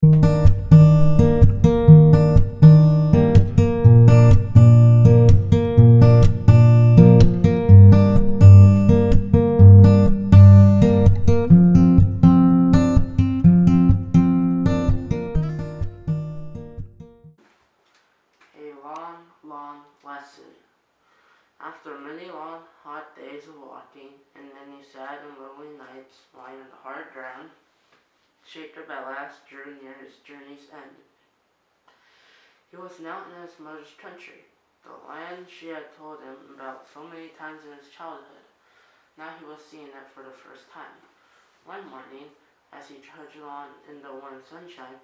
A long, long lesson. After many long, hot days of walking, and many sad and lonely nights lying on the hard ground, Jacob at last drew near his journey's end. He was now in his mother's country, the land she had told him about so many times in his childhood. Now he was seeing it for the first time. One morning, as he trudged along in the warm sunshine,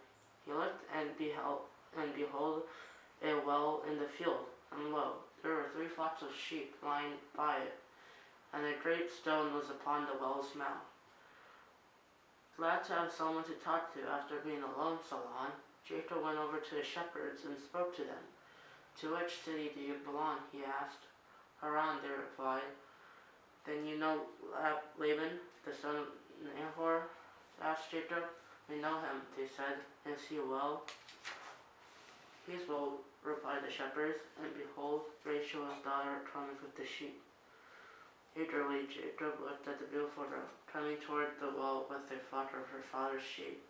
he looked and behold, a well in the field, and lo, there were 3 flocks of sheep lying by it, and a great stone was upon the well's mouth. Glad to have someone to talk to after being alone so long, Jacob went over to the shepherds and spoke to them. "To which city do you belong?" he asked. "Haran," they replied. "Then you know Laban, the son of Nahor?" asked Jacob. "We know him," they said. "Is he well?" "He is well," replied the shepherds, and behold, Rachel his daughter coming with the sheep. Eagerly Jacob looked at the beautiful girl, coming toward the well with a flock of her father's sheep.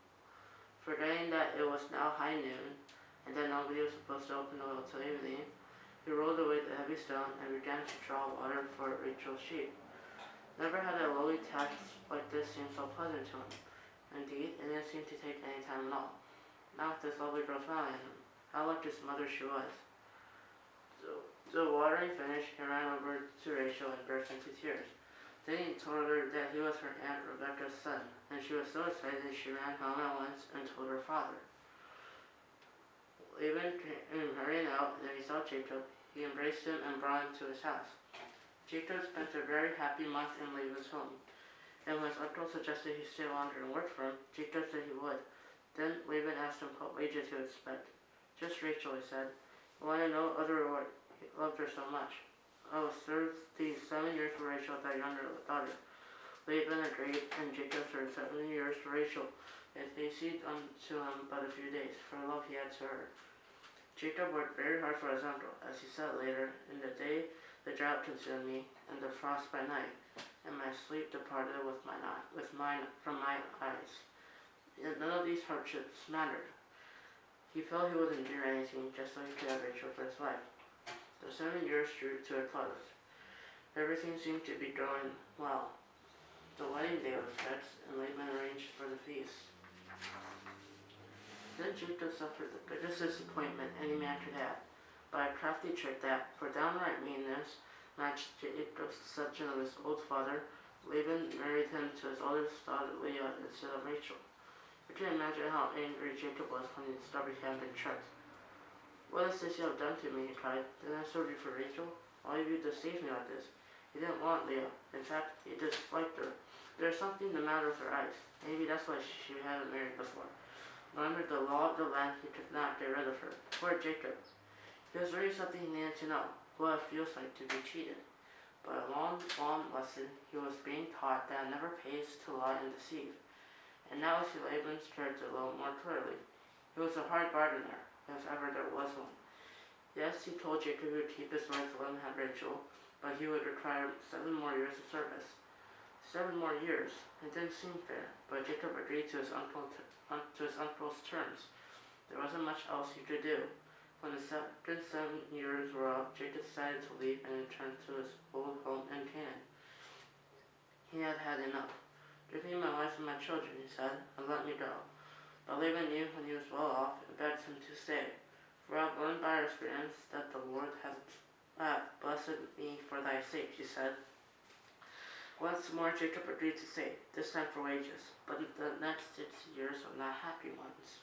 Forgetting that it was now high noon, and that nobody was supposed to open the well till evening, he rolled away the heavy stone and began to draw water for Rachel's sheep. Never had a lowly task like this seemed so pleasant to him. Indeed, it didn't seem to take any time at all. Now with this lovely girl smiling at him, how like his mother she was. So watering finished, he ran over to Rachel and burst into tears. Then he told her that he was her Aunt Rebecca's son, and she was so excited that she ran home at once and told her father. Laban came hurrying out, and he saw Jacob. He embraced him and brought him to his house. Jacob spent a very happy month in Laban's home, and when his uncle suggested he stay longer and work for him, Jacob said he would. Then Laban asked him what wages he would expect. "Just Rachel," he said. "I want to no other reward. He loved her so much." "I will serve these 7 years for Rachel, thy younger daughter." Laban agreed, and Jacob served 7 years for Rachel, and they seemed unto him but a few days, for the love he had to her. Jacob worked very hard for his uncle, as he said later, "In the day the drought consumed me, and the frost by night, and my sleep departed from my eyes. Yet none of these hardships mattered. He felt he would endure anything just so he could have Rachel for his wife." The 7 years drew to a close. Everything seemed to be going well. The wedding day was fixed, and Laban arranged for the feast. Then Jacob suffered the biggest disappointment any man could have, by a crafty trick that, for downright meanness, matched Jacob's deception of his old father. Laban married him to his oldest daughter Leah instead of Rachel. You can imagine how angry Jacob was when he discovered he had been tricked. "What is this you have done to me?" he cried. "Didn't I serve you for Rachel? Why have you deceived me like this?" He didn't want Leah. In fact, he disliked her. There was something the matter with her eyes. Maybe that's why she hadn't married before. But under the law of the land, he could not get rid of her. Poor Jacob. He was learning something he needed to know, what it feels like to be cheated. But a long, long lesson he was being taught that it never pays to lie and deceive. And now he see Laban's character a little more clearly. He was a hard bargainer, if ever there was one. Yes, he told Jacob he would keep his word to let him have Rachel, but he would require 7 more years of service. 7 more years. It didn't seem fair, but Jacob agreed to his uncle's terms. There wasn't much else he could do. When the second 7 years were up, Jacob decided to leave and return to his old home in Canaan. He had had enough. "Give me my wife and my children," he said, "and let me go." But Laban knew when he was well off and begged him to stay. "For I have learned by experience that the Lord hath blessed me for thy sake," he said. Once more Jacob agreed to stay, this time for wages, but the next 6 years were not happy ones.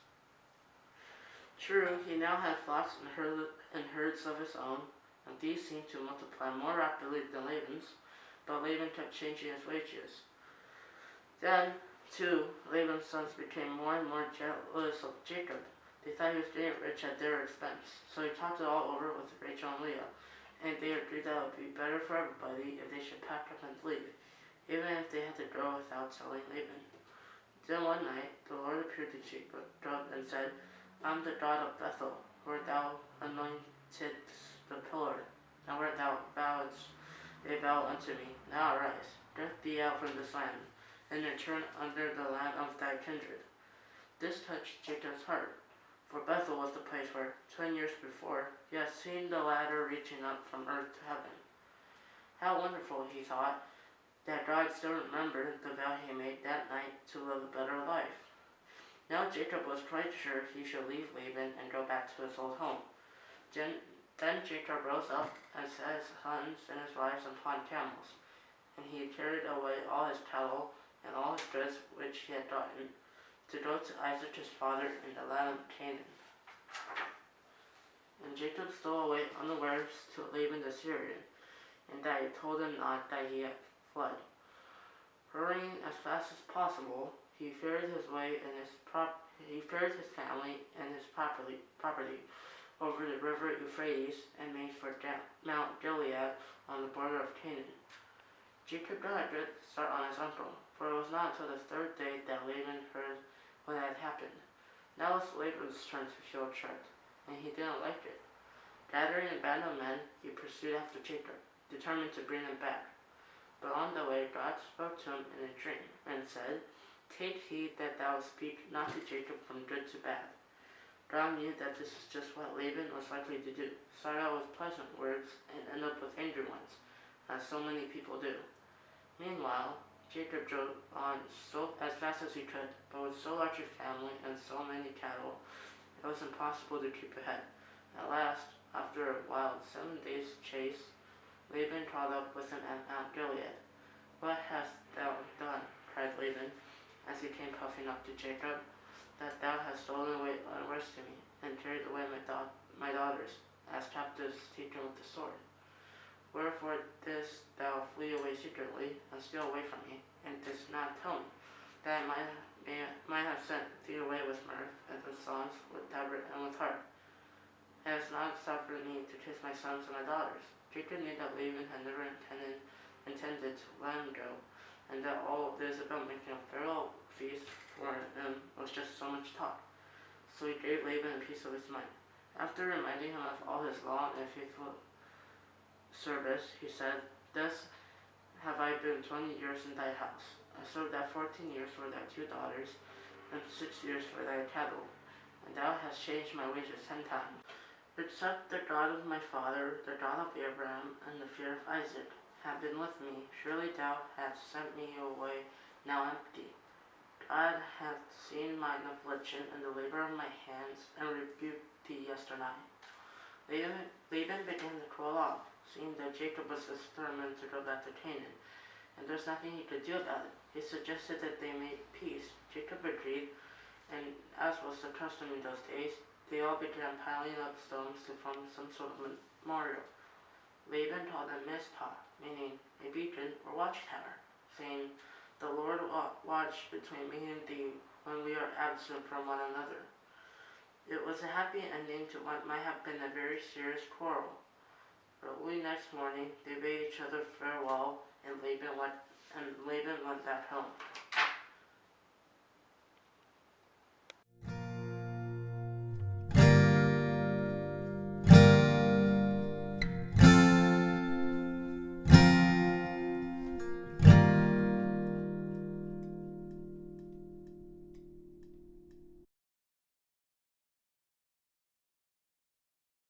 True, he now had flocks and herds of his own, and these seemed to multiply more rapidly than Laban's, but Laban kept changing his wages. Then, too, Laban's sons became more and more jealous of Jacob. They thought he was getting rich at their expense, so he talked it all over with Rachel and Leah, and they agreed that it would be better for everybody if they should pack up and leave, even if they had to go without telling Laban. Then one night the Lord appeared to Jacob and said, I am the God of Bethel, where thou anointedst the pillar, and where thou vowedst a vow unto me. Now arise, get thee out from this land, and return under the land of thy kindred. This touched Jacob's heart, for Bethel was the place where, 10 years before, he had seen the ladder reaching up from earth to heaven. How wonderful, he thought, that God still remembered the vow he made that night to live a better life. Now Jacob was quite sure he should leave Laban and go back to his old home. Then Jacob rose up and set his sons and his wives upon camels, and he carried away all his cattle and all his goods which he had gotten, to go to Isaac his father in the land of Canaan. And Jacob stole away unawares to Laban the Syrian, and that he told him not that he had fled. Hurrying as fast as possible, he ferried his way and ferried his family and his property over the river Euphrates and made for Mount Gilead on the border of Canaan. Jacob got a good start on his uncle, for it was not until the third day that Laban heard what had happened. Now it was Laban's turn to feel tricked, and he didn't like it. Gathering a band of men, he pursued after Jacob, determined to bring him back. But on the way God spoke to him in a dream, and said, Take heed that thou speak not to Jacob from good to bad. God knew that this is just what Laban was likely to do, start out with pleasant words and end up with angry ones, as so many people do. Meanwhile, Jacob drove on as fast as he could, but with so large a family and so many cattle, it was impossible to keep ahead. At last, after a wild 7 days' chase, Laban caught up with him at Mount Gilead. What hast thou done? Cried Laban, as he came puffing up to Jacob, that thou hast stolen away unawares to me, and carried away my daughters, as captives taken with the sword. Wherefore didst thou flee away secretly, and steal away from me, and didst not tell me, that I might have sent thee away with mirth, and with songs, with tabret, and with harp? And hast not suffered me to kiss my sons and my daughters. Jacob knew that Laban had never intended to let him go, and that all this about making a farewell feast for him was just so much talk. So he gave Laban a piece of his mind. After reminding him of all his long and faithful service, he said, Thus have I been 20 years in thy house. I served thou 14 years for thy 2 daughters, and 6 years for thy cattle, and thou hast changed my wages 10 times. Except the God of my father, the God of Abraham, and the fear of Isaac, have been with me, surely thou hast sent me away now empty. God hath seen mine affliction and the labor of my hands, and rebuked thee yesternight. Laban began to cool off, seeing that Jacob was determined to go back to Canaan, and there's nothing he could do about it. He suggested that they make peace. Jacob agreed, and as was the custom in those days, they all began piling up stones to form some sort of memorial. Laban called them Mizpah, meaning a beacon or watchtower, saying, The Lord will watch between me and thee when we are absent from one another. It was a happy ending to what might have been a very serious quarrel. Early next morning, they bade each other farewell, and Laban went back home.